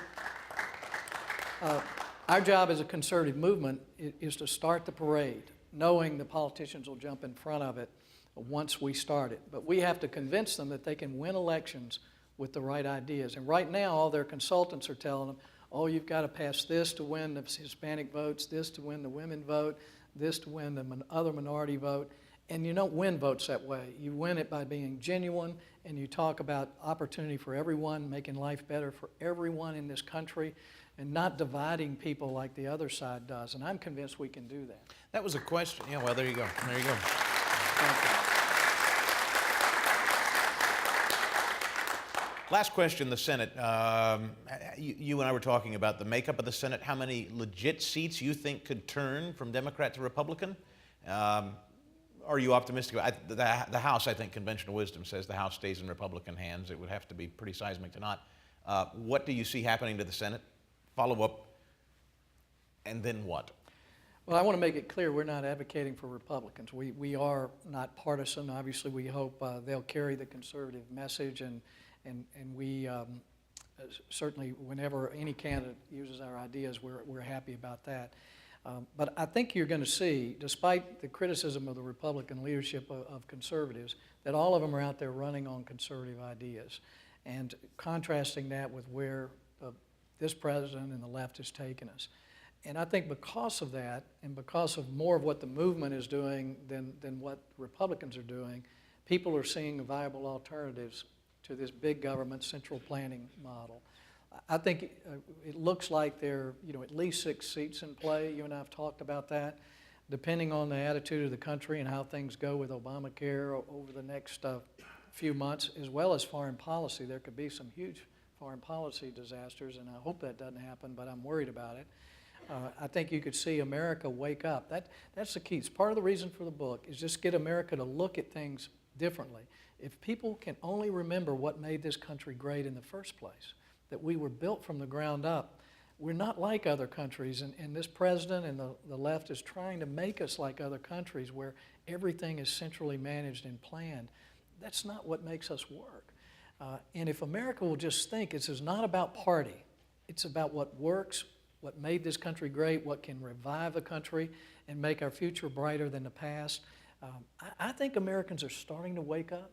is to start the parade, knowing the politicians will jump in front of it once we start it. But we have to convince them that they can win elections with the right ideas. And right now, all their consultants are telling them, oh, you've got to pass this to win the Hispanic votes, this to win the women vote, this to win the other minority vote. And you don't win votes that way. You win it by being genuine, and you talk about opportunity for everyone, making life better for everyone in this country, and not dividing people like the other side does. And I'm convinced we can do that. That was a question. Yeah, well, there you go. There you go. Thank you. Last question, the Senate. You and I were talking about the makeup of the Senate. How many legit seats you think could turn from Democrat to Republican? Are you optimistic? The House, I think conventional wisdom says the House stays in Republican hands. It would have to be pretty seismic to not. What do you see happening to the Senate? Follow up, and then what? Well, I want to make it clear we're not advocating for Republicans. We are not partisan. Obviously, we hope they'll carry the conservative message, and we certainly, whenever any candidate uses our ideas, we're happy about that. But I think you're going to see, despite the criticism of the Republican leadership of conservatives, that all of them are out there running on conservative ideas, and contrasting that with where this president and the left has taken us. And I think because of that, and because of more of what the movement is doing than what Republicans are doing, people are seeing viable alternatives to this big government central planning model. I think it looks like there are at least 6 seats in play. You and I have talked about that. Depending on the attitude of the country and how things go with Obamacare over the next few months, as well as foreign policy, there could be some huge foreign policy disasters, and I hope that doesn't happen, but I'm worried about it. I think you could see America wake up. That's the key. It's part of the reason for the book, is just get America to look at things differently. If people can only remember what made this country great in the first place, that we were built from the ground up, we're not like other countries, and this president and the left is trying to make us like other countries where everything is centrally managed and planned. That's not what makes us work. And if America will just think this is not about party, it's about what works, what made this country great, what can revive a country and make our future brighter than the past. I think Americans are starting to wake up,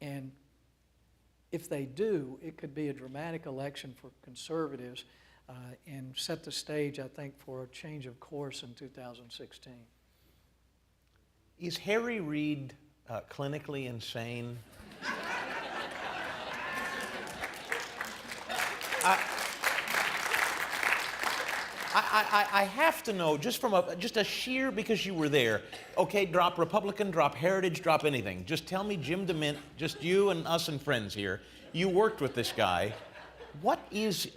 and if they do, it could be a dramatic election for conservatives and set the stage, I think, for a change of course in 2016. Is Harry Reid clinically insane? I have to know, just from just a sheer, because you were there. Okay, drop Republican, drop Heritage, drop anything. Just tell me, Jim DeMint, just you and us and friends here. You worked with this guy. What is,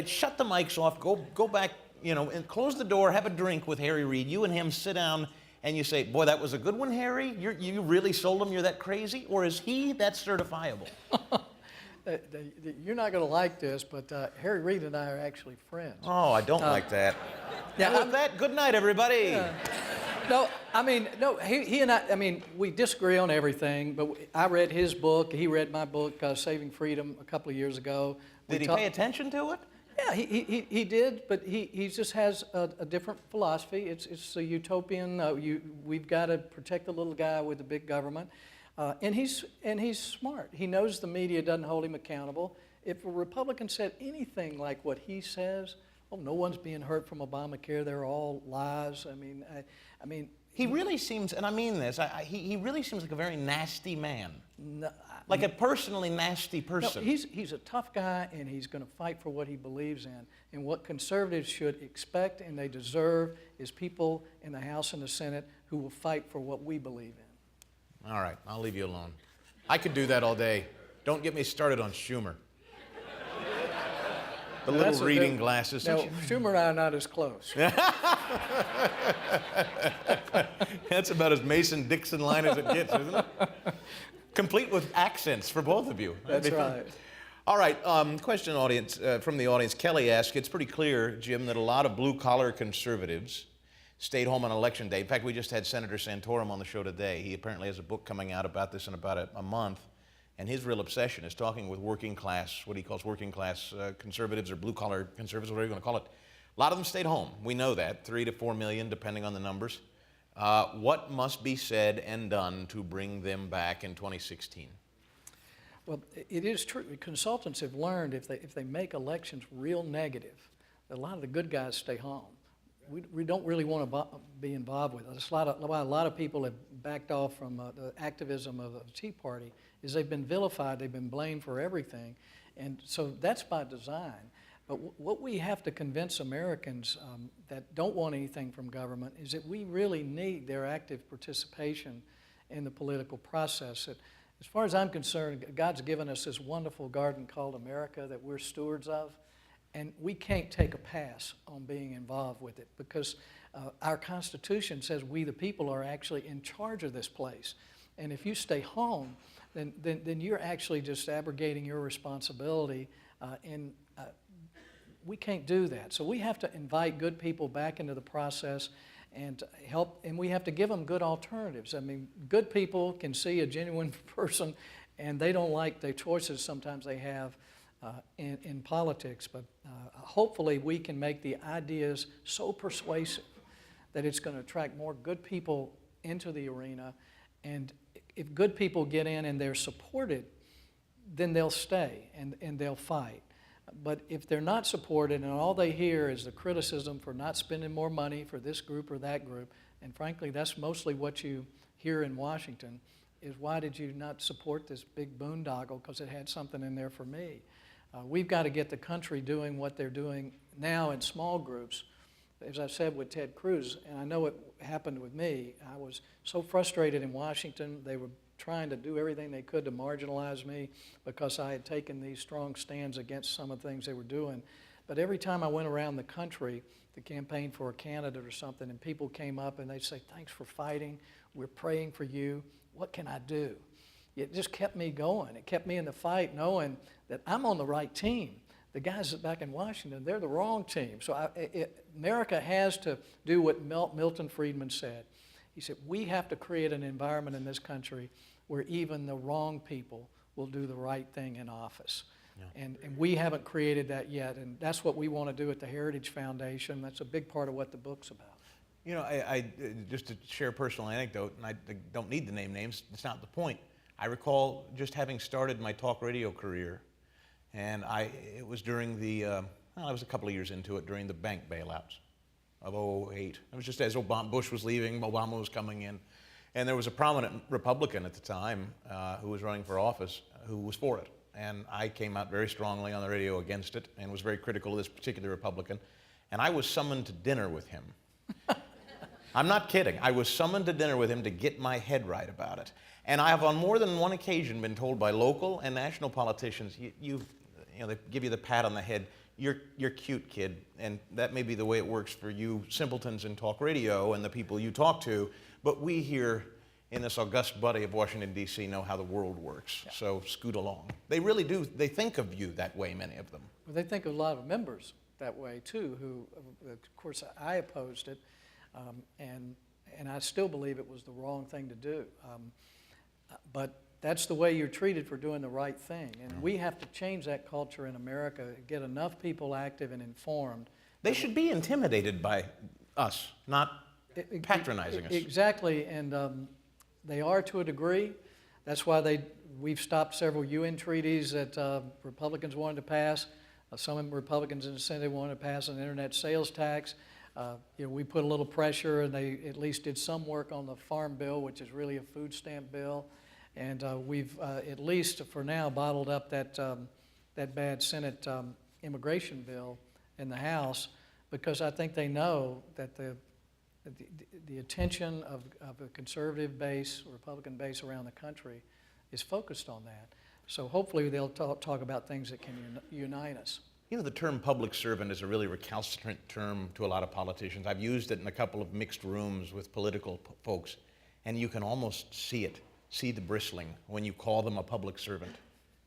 shut the mics off, go back, and close the door, have a drink with Harry Reid. You and him sit down and you say, boy, that was a good one, Harry? You really sold him, you're that crazy? Or is he that certifiable? You're not going to like this, but Harry Reid and I are actually friends. Oh, I don't like that. Yeah, with that, good night, everybody. He and I, we disagree on everything, but I read his book, he read my book, Saving Freedom, a couple of years ago. Did he pay attention to it? Yeah, he did, but he just has a different philosophy. It's a utopian. We've got to protect the little guy with the big government, and he's smart. He knows the media doesn't hold him accountable. If a Republican said anything like what he says, oh, no one's being hurt from Obamacare. They're all lies. I mean. He really seems, and I mean this, he really seems like a very nasty man. No, like a personally nasty person. No, he's a tough guy, and he's going to fight for what he believes in. And what conservatives should expect and they deserve is people in the House and the Senate who will fight for what we believe in. All right, I'll leave you alone. I could do that all day. Don't get me started on Schumer. The little reading glasses. No, Schumer and I are not as close. That's about as Mason-Dixon line as it gets, isn't it? Complete with accents for both of you. That's right. All right, question from the audience. Kelly asked, it's pretty clear, Jim, that a lot of blue-collar conservatives stayed home on Election Day. In fact, we just had Senator Santorum on the show today. He apparently has a book coming out about this in about a month. And his real obsession is talking with working class, what he calls working class conservatives or blue-collar conservatives, whatever you want to call it. A lot of them stayed home. We know that, 3 to 4 million, depending on the numbers. What must be said and done to bring them back in 2016? Well, it is true. Consultants have learned if they make elections real negative, a lot of the good guys stay home. We don't really want to be involved with it. That's why a lot of people have backed off from the activism of the Tea Party, is they've been vilified, they've been blamed for everything. And so that's by design. But what we have to convince Americans that don't want anything from government is that we really need their active participation in the political process. That, as far as I'm concerned, God's given us this wonderful garden called America that we're stewards of. And we can't take a pass on being involved with it because our Constitution says we, the people, are actually in charge of this place. And if you stay home, then you're actually just abrogating your responsibility. And we can't do that. So we have to invite good people back into the process and help, and we have to give them good alternatives. I mean, good people can see a genuine person, and they don't like the choices sometimes they have in politics, but hopefully we can make the ideas so persuasive that it's going to attract more good people into the arena. And if good people get in and they're supported, then they'll stay and they'll fight. But if they're not supported and all they hear is the criticism for not spending more money for this group or that group, and frankly that's mostly what you hear in Washington, is why did you not support this big boondoggle because it had something in there for me. We've got to get the country doing what they're doing now in small groups. As I said with Ted Cruz, and I know it happened with me, I was so frustrated in Washington. They were trying to do everything they could to marginalize me because I had taken these strong stands against some of the things they were doing. But every time I went around the country to campaign for a candidate or something, and people came up and they'd say, thanks for fighting, we're praying for you, what can I do? It just kept me going. It kept me in the fight knowing that I'm on the right team. The guys back in Washington, they're the wrong team. So America has to do what Milton Friedman said. He said, we have to create an environment in this country where even the wrong people will do the right thing in office. Yeah. And we haven't created that yet, and that's what we want to do at the Heritage Foundation. That's a big part of what the book's about. You know, I just to share a personal anecdote, and I don't need to name names, it's not the point. I recall just having started my talk radio career, and it was during I was a couple of years into it, during the bank bailouts of 2008. It was just as Bush was leaving, Obama was coming in, and there was a prominent Republican at the time who was running for office who was for it. And I came out very strongly on the radio against it and was very critical of this particular Republican. And I was summoned to dinner with him. I'm not kidding. I was summoned to dinner with him to get my head right about it. And I have on more than one occasion been told by local and national politicians, you know, they give you the pat on the head, you're cute, kid, and that may be the way it works for you simpletons in talk radio and the people you talk to, but we here in this august body of Washington, D.C. know how the world works, yeah. So scoot along. They really do, they think of you that way, many of them. Well, they think of a lot of members that way too, who, of course, I opposed it, and I still believe it was the wrong thing to do. But that's the way you're treated for doing the right thing. And we have to change that culture in America, get enough people active and informed. They should be intimidated by us, not patronizing us. Exactly, and they are to a degree. That's why we've stopped several UN treaties that Republicans wanted to pass. Some Republicans in the Senate wanted to pass an internet sales tax. We put a little pressure, and they at least did some work on the farm bill, which is really a food stamp bill. And we've at least for now bottled up that bad Senate immigration bill in the House, because I think they know that the attention of a conservative base, Republican base around the country is focused on that. So hopefully they'll talk about things that can unite us. You know, the term public servant is a really recalcitrant term to a lot of politicians. I've used it in a couple of mixed rooms with political folks, and you can almost see the bristling when you call them a public servant.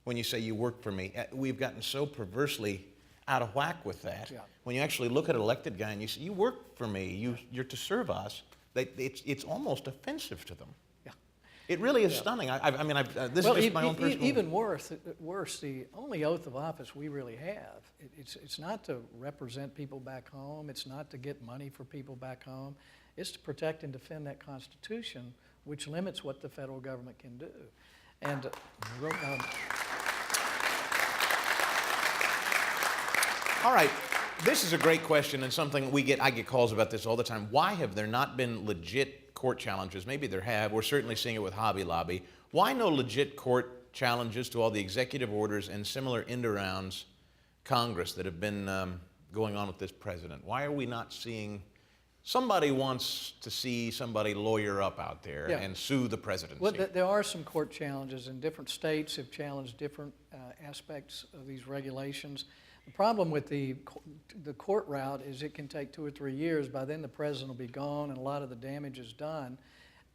When you say, you work for me. We've gotten so perversely out of whack with that. Yeah. When you actually look at an elected guy and you say, you work for me, you're to serve us, it's almost offensive to them. Yeah. It really is stunning. This is just my own personal... Even worse, the only oath of office we really have, it's not to represent people back home, it's not to get money for people back home, it's to protect and defend that Constitution, which limits what the federal government can do. And all right, this is a great question and something I get calls about this all the time. Why have there not been legit court challenges? Maybe there have. We're certainly seeing it with Hobby Lobby. Why no legit court challenges to all the executive orders and similar end-arounds Congress that have been going on with this president? Why are we not seeing... Somebody wants to see somebody lawyer up out there and sue the presidency. Well, there are some court challenges, and different states have challenged different aspects of these regulations. The problem with the court route is it can take 2 or 3 years. By then the president will be gone and a lot of the damage is done.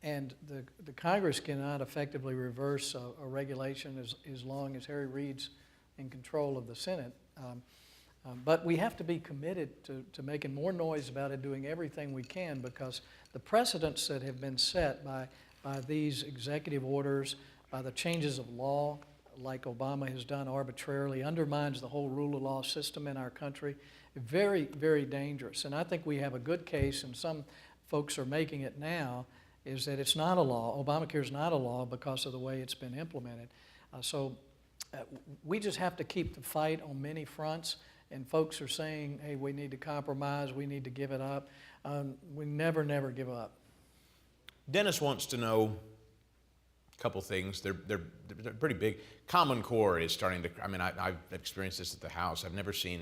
And the Congress cannot effectively reverse a regulation as long as Harry Reid's in control of the Senate. But we have to be committed to making more noise about it, doing everything we can, because the precedents that have been set by these executive orders, by the changes of law, like Obama has done arbitrarily, undermines the whole rule of law system in our country. Very, very dangerous. And I think we have a good case, and some folks are making it now, is that it's not a law. Obamacare is not a law because of the way it's been implemented. We just have to keep the fight on many fronts. And folks are saying, hey, we need to compromise, we need to give it up. We never give up. Dennis wants to know a couple things. They're pretty big. Common Core is starting to, I've experienced this at the house. I've never seen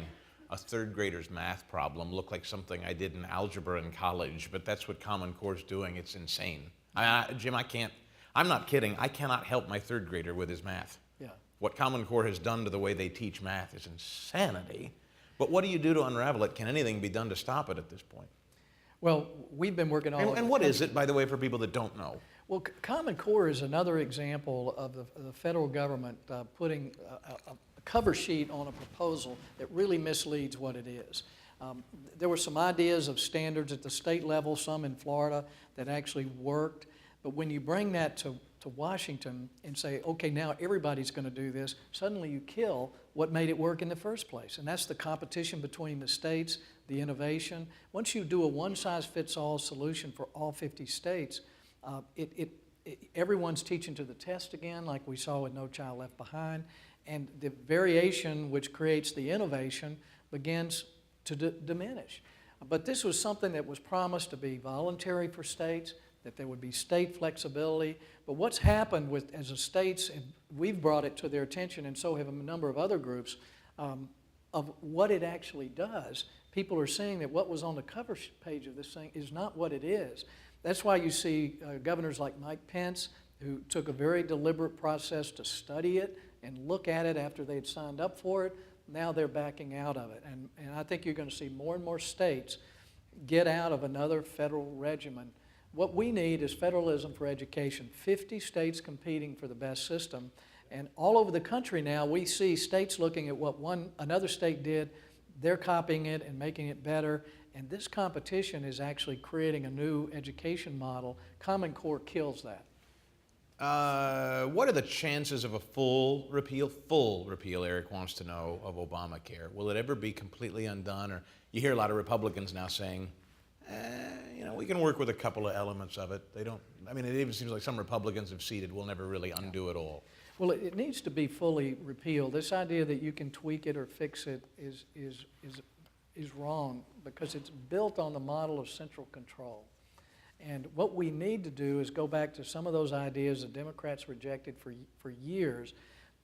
a third grader's math problem look like something I did in algebra in college, but that's what Common Core is doing. It's insane. Jim, I'm not kidding. I cannot help my third grader with his math. Yeah. What Common Core has done to the way they teach math is insanity. But what do you do to unravel it? Can anything be done to stop it at this point? Well, we've been working on... And what is it, by the way, for people that don't know? Well, Common Core is another example of the federal government putting a cover sheet on a proposal that really misleads what it is. There were some ideas of standards at the state level, some in Florida, that actually worked. But when you bring that to Washington and say, okay, now everybody's going to do this, suddenly you kill what made it work in the first place. And that's the competition between the states, the innovation. Once you do a one-size-fits-all solution for all 50 states, everyone's teaching to the test again, like we saw with No Child Left Behind. And the variation, which creates the innovation, begins to diminish. But this was something that was promised to be voluntary for states, that there would be state flexibility. But what's happened as the states, we've brought it to their attention, and so have a number of other groups, of what it actually does. People are seeing that what was on the cover page of this thing is not what it is. That's why you see governors like Mike Pence, who took a very deliberate process to study it and look at it after they'd signed up for it. Now they're backing out of it. And I think you're going to see more and more states get out of another federal regimen. What we need is federalism for education. 50 states competing for the best system. And all over the country now, we see states looking at what another state did. They're copying it and making it better. And this competition is actually creating a new education model. Common Core kills that. What are the chances of a full repeal? Full repeal, Eric wants to know, of Obamacare. Will it ever be completely undone? Or you hear a lot of Republicans now saying, we can work with a couple of elements of it. They don't. I mean, it even seems like some Republicans have ceded we'll never really undo it all. Well, it needs to be fully repealed. This idea that you can tweak it or fix it is wrong, because it's built on the model of central control. And what we need to do is go back to some of those ideas that Democrats rejected for years,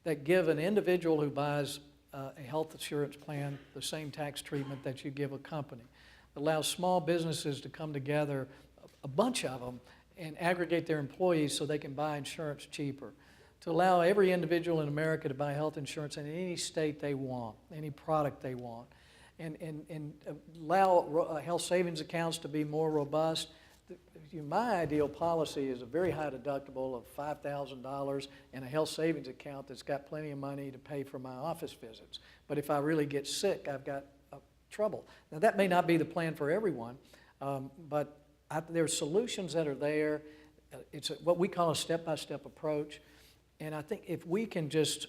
that give an individual who buys a health insurance plan the same tax treatment that you give a company. Allows small businesses to come together, a bunch of them, and aggregate their employees so they can buy insurance cheaper. To allow every individual in America to buy health insurance in any state they want, any product they want. And allow health savings accounts to be more robust. My ideal policy is a very high deductible of $5,000 and a health savings account that's got plenty of money to pay for my office visits. But if I really get sick, I've got trouble. Now, that may not be the plan for everyone, but there are solutions that are there. It's what we call a step-by-step approach. And I think if we can just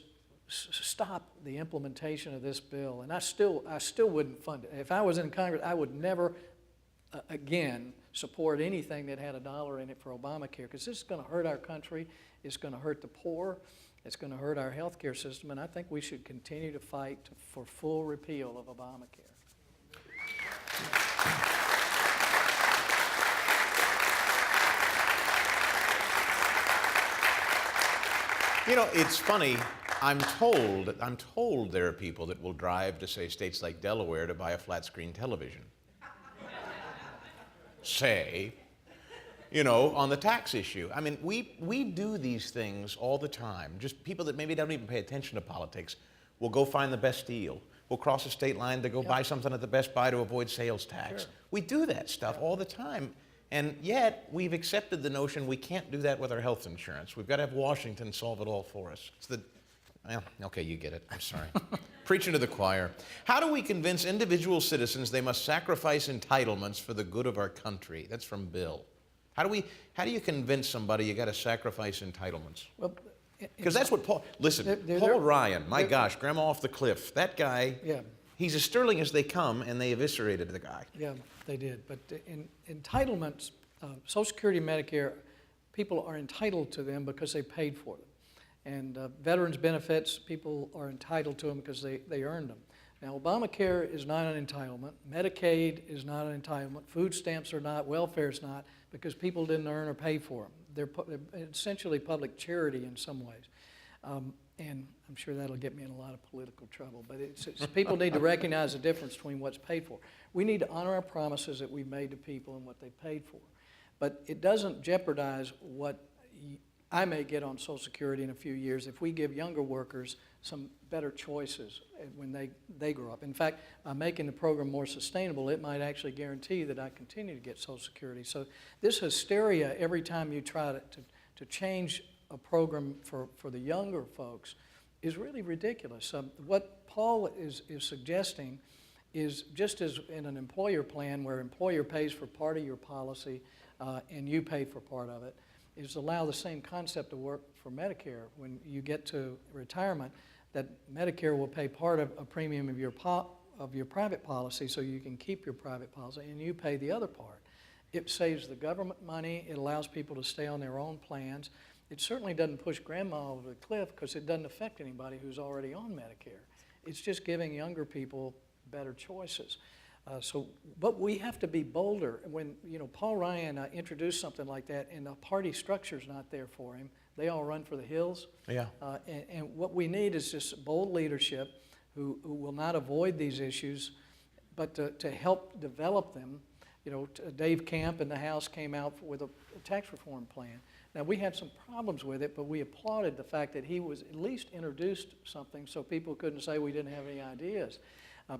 stop the implementation of this bill, and I still wouldn't fund it. If I was in Congress, I would never, again, support anything that had $1 in it for Obamacare, because this is going to hurt our country. It's going to hurt the poor. It's going to hurt our health care system. And I think we should continue to fight for full repeal of Obamacare. It's funny. I'm told there are people that will drive to, say, states like Delaware to buy a flat screen television. Say, on the tax issue. I mean, we do these things all the time. Just people that maybe don't even pay attention to politics will go find the best deal. We'll cross a state line to go buy something at the Best Buy to avoid sales tax. Sure. We do that stuff all the time. And yet, we've accepted the notion we can't do that with our health insurance. We've got to have Washington solve it all for us. Okay, you get it. I'm sorry. Preaching to the choir. How do we convince individual citizens they must sacrifice entitlements for the good of our country? That's from Bill. How do you convince somebody you got to sacrifice entitlements? Well, because that's what Paul. Listen, Paul Ryan. My gosh, Grandma off the cliff. That guy. Yeah. He's as sterling as they come, and they eviscerated the guy. Yeah, they did. But in entitlements, Social Security and Medicare, people are entitled to them because they paid for them. And veterans benefits, people are entitled to them because they earned them. Now, Obamacare is not an entitlement. Medicaid is not an entitlement. Food stamps are not. Welfare is not, because people didn't earn or pay for them. They're essentially public charity in some ways. And I'm sure that'll get me in a lot of political trouble. But people need to recognize the difference between what's paid for. We need to honor our promises that we've made to people and what they paid for. But it doesn't jeopardize what I may get on Social Security in a few years if we give younger workers some better choices when they grow up. In fact, making the program more sustainable, it might actually guarantee that I continue to get Social Security. So this hysteria every time you try to change a program for the younger folks is really ridiculous. What Paul is suggesting is, just as in an employer plan where employer pays for part of your policy and you pay for part of it, is allow the same concept to work for Medicare. When you get to retirement, that Medicare will pay part of a premium of your private policy so you can keep your private policy, and you pay the other part. It saves the government money. It allows people to stay on their own plans. It certainly doesn't push grandma over the cliff because it doesn't affect anybody who's already on Medicare. It's just giving younger people better choices. But we have to be bolder. When Paul Ryan introduced something like that, and the party structure's not there for him, they all run for the hills. Yeah. And what we need is just bold leadership who will not avoid these issues, but to help develop them. Dave Camp in the House came out with a tax reform plan. Now, we had some problems with it, but we applauded the fact that he was at least introduced something so people couldn't say we didn't have any ideas.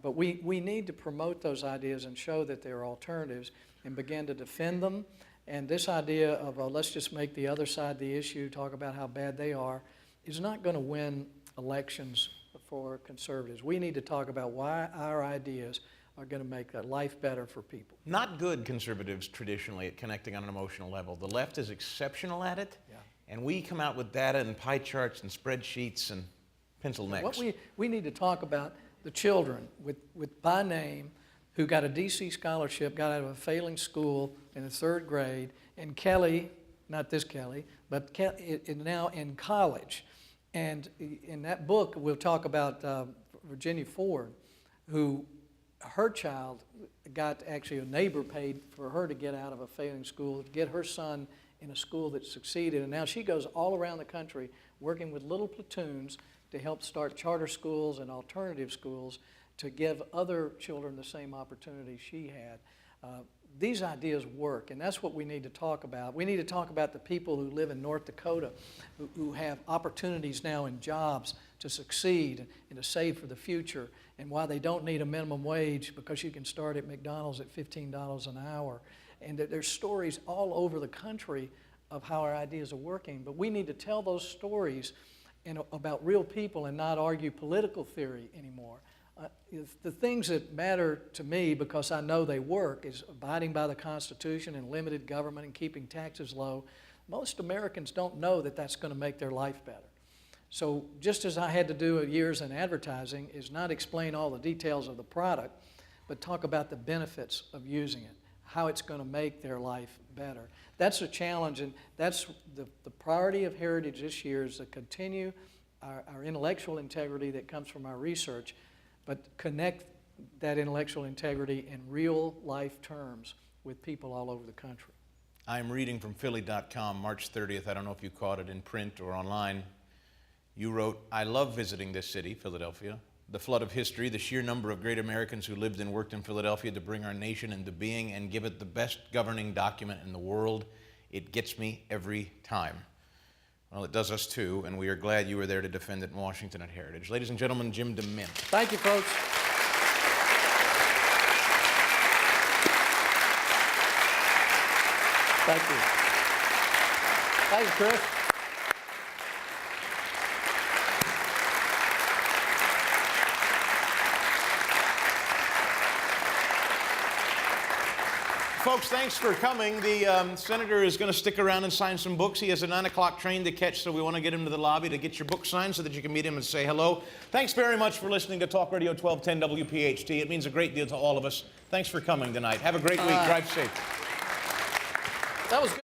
But we need to promote those ideas and show that there are alternatives and begin to defend them. And this idea of let's just make the other side the issue, talk about how bad they are, is not going to win elections for conservatives. We need to talk about why our ideas are going to make life better for people. Not good conservatives traditionally at connecting on an emotional level. The left is exceptional at it. Yeah. and we come out with data and pie charts and spreadsheets and pencil necks. What we need to talk about the children with by name who got a DC scholarship, got out of a failing school in the 3rd grade, and Kelly, not this Kelly, but now in college. And in that book, we'll talk about Virginia Ford, who her child got actually a neighbor paid for her to get out of a failing school, to get her son in a school that succeeded. And now she goes all around the country working with little platoons to help start charter schools and alternative schools to give other children the same opportunity she had. These ideas work, and that's what we need to talk about. We need to talk about the people who live in North Dakota who have opportunities now in jobs to succeed and to save for the future, and why they don't need a minimum wage because you can start at McDonald's at $15 an hour. And there's stories all over the country of how our ideas are working, but we need to tell those stories about real people and not argue political theory anymore. The things that matter to me, because I know they work, is abiding by the Constitution and limited government and keeping taxes low. Most Americans don't know that that's going to make their life better. So just as I had to do years in advertising, is not explain all the details of the product, but talk about the benefits of using it, how it's going to make their life better. That's a challenge, and that's the priority of Heritage this year, is to continue our intellectual integrity that comes from our research, but connect that intellectual integrity in real life terms with people all over the country. I'm reading from Philly.com, March 30th. I don't know if you caught it in print or online. You wrote, "I love visiting this city, Philadelphia. The flood of history, the sheer number of great Americans who lived and worked in Philadelphia to bring our nation into being and give it the best governing document in the world. It gets me every time." Well, it does us too, and we are glad you were there to defend it in Washington at Heritage. Ladies and gentlemen, Jim DeMint. Thank you, folks. Thank you. Thanks, Chris. Folks, thanks for coming. The senator is going to stick around and sign some books. He has a 9 o'clock train to catch, so we want to get him to the lobby to get your book signed so that you can meet him and say hello. Thanks very much for listening to Talk Radio 1210 WPHT. It means a great deal to all of us. Thanks for coming tonight. Have a great week. Drive safe. That was good.